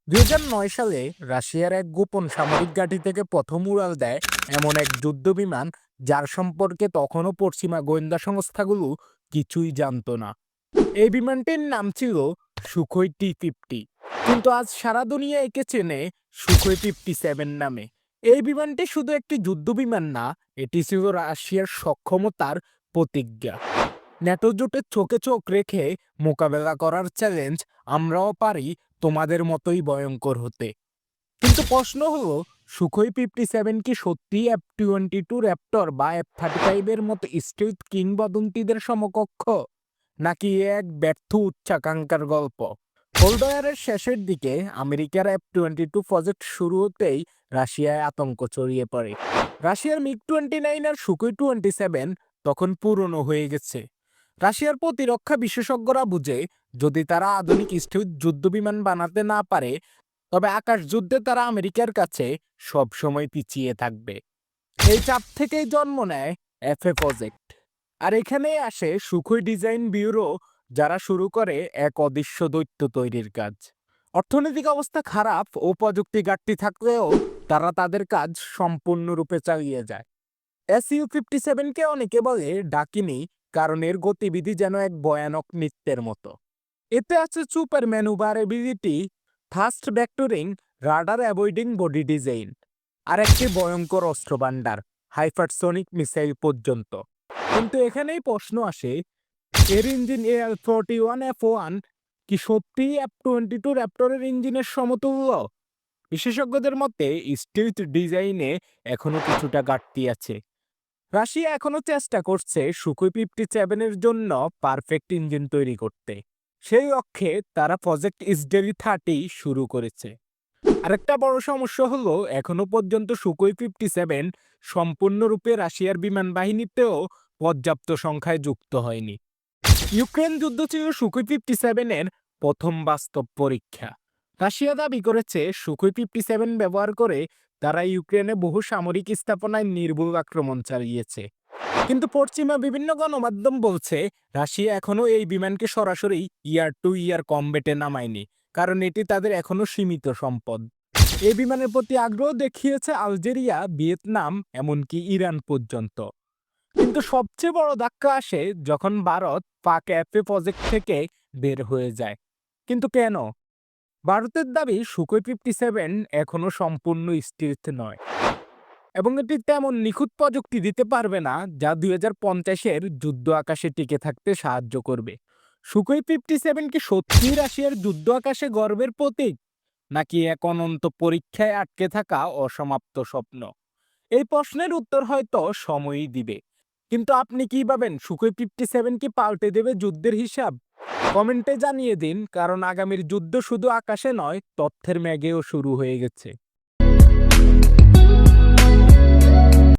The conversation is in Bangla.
২০০৯ সালে রাশিয়ার এক গোপন সামরিক ঘাঁটি থেকে প্রথম উড়াল দেয় এমন এক যুদ্ধবিমান যার সম্পর্কে তখনও পশ্চিমা গোয়েন্দা সংস্থাগুলো কিছুই জানতো না। এই বিমানটির নাম ছিল সুখোই টি-50, কিন্তু আজ সারা দুনিয়া একে চেনে সুখোই 57 নামে। এই বিমানটি শুধু একটি যুদ্ধবিমান না, এটি ছিল রাশিয়ার সক্ষমতার প্রতিজ্ঞা। ন্যাটো জোটের চোখে চোখ রেখে মোকাবেলা করার চ্যালেঞ্জ আমরাও পারি তোমাদের মতোই ভয়ঙ্কর হতে। কিন্তু প্রশ্ন হলো, সুখোই 57 কি সত্যি F-22 র্যাপটর বা F-35 এর মতো স্টিলথ কিংবদন্তিদের সমকক্ষ, নাকি এ এক ব্যর্থ উচ্চাকাঙ্ক্ষার গল্প? কোল্ড ওয়ারের শেষের দিকে আমেরিকার F-22 প্রজেক্ট শুরু হতেই রাশিয়ায় আতঙ্ক ছড়িয়ে পড়ে। রাশিয়ার মিগ-29 আর সুখোই 27 তখন পুরনো হয়ে গেছে। রাশিয়ার প্রতিরক্ষা বিশেষজ্ঞরা বুঝে, যদি তারা আধুনিক স্টিলথ যুদ্ধবিমান বানাতে না পারে, তবে আকাশ যুদ্ধে তারা আমেরিকার কাছে সব সময় পিছিয়ে থাকবে। এই চাপ থেকেই জন্ম নেয় এফএ প্রজেক্ট। আর এখানেই আসে সুখোই ডিজাইন ব্যুরো, যারা শুরু করে এক অদৃশ্য দৈত্য তৈরির কাজ। অর্থনৈতিক অবস্থা খারাপ ও প্রযুক্তি ঘাটতি থাকলেও তারা তাদের কাজ সম্পূর্ণরূপে চালিয়ে যায়। SU-57 কে অনেকে বলে ডাকিনি, কারণ এর গতিবিধি যেন এক ভয়ানক নৃত্যের মতো। এতে আছে super manoeuvrability, fast vectoring, radar avoiding body design, আর একটি ভয়ঙ্কর অস্ত্রভান্ডার, হাইপারসনিক মিসাইল পর্যন্ত। কিন্তু এখানেই প্রশ্ন আসে, এর ইঞ্জিন AL-41F1 কি সত্যিই F-22 র্যাপটরের ইঞ্জিনের সমতুল্য? বিশেষজ্ঞদের মতে স্টিলথ ডিজাইনে এখনো কিছুটা ঘাটতি আছে। রাশিয়া এখনো চেষ্টা করছে সুখোই 57 এর জন্য পারফেক্ট ইঞ্জিন তৈরি করতে। সেই লক্ষ্যে তারা প্রজেক্ট ইসডেলি 30 শুরু করেছে। আরেকটা বড় সমস্যা হলো, এখনো পর্যন্ত সুখোই 57 সম্পূর্ণরূপে রাশিয়ার বিমান বাহিনীতেও পর্যাপ্ত সংখ্যায় যুক্ত হয়নি। ইউক্রেন যুদ্ধ ছিল সুখোই 57 এর প্রথম বাস্তব পরীক্ষা। রাশিয়া দাবি করেছে সুখোই 57 ব্যবহার করে তারা ইউক্রেনে বহু সামরিক স্থাপনায় নির্ভুল আক্রমণ চালিয়েছে। কিন্তু পশ্চিমা বিভিন্ন গণমাধ্যম বলছে রাশিয়া এখনো এই বিমানকে সরাসরি ইয়ার টু ইয়ার কমব্যাটে নামায়নি, কারণ এটি তাদের এখনো সীমিত সম্পদ। এই বিমানের প্রতি আগ্রহ দেখিয়েছে আলজেরিয়া, ভিয়েতনাম, এমনকি ইরান পর্যন্ত। কিন্তু সবচেয়ে বড় ধাক্কা আসে যখন ভারত পাক এফএ প্রজেক্ট থেকে বের হয়ে যায়। কিন্তু কেন? ভারতের দাবি সুখোই 57 এখনো সম্পূর্ণ স্টিলথ নয়, এবং এটি তেমন নিখুঁত প্রযুক্তি দিতে পারবে না যা 2050-এর যুদ্ধ আকাশে টিকে থাকতে সাহায্য করবে। সুখোই 57 কি সত্যি রাশিয়ার যুদ্ধ আকাশে গর্বের প্রতীক, নাকি এক অনন্ত পরীক্ষায় আটকে থাকা অসমাপ্ত স্বপ্ন? এই প্রশ্নের উত্তর হয়তো সময়ই দিবে। কিন্তু আপনি কি ভাবেন, সুখোই 57 কি পাল্টে দেবে যুদ্ধের হিসাব? কমেন্টে জানিয়ে দিন, কারণ আগামীর যুদ্ধ শুধু আকাশে নয়, তথ্যের মেঘেও শুরু হয়ে গেছে।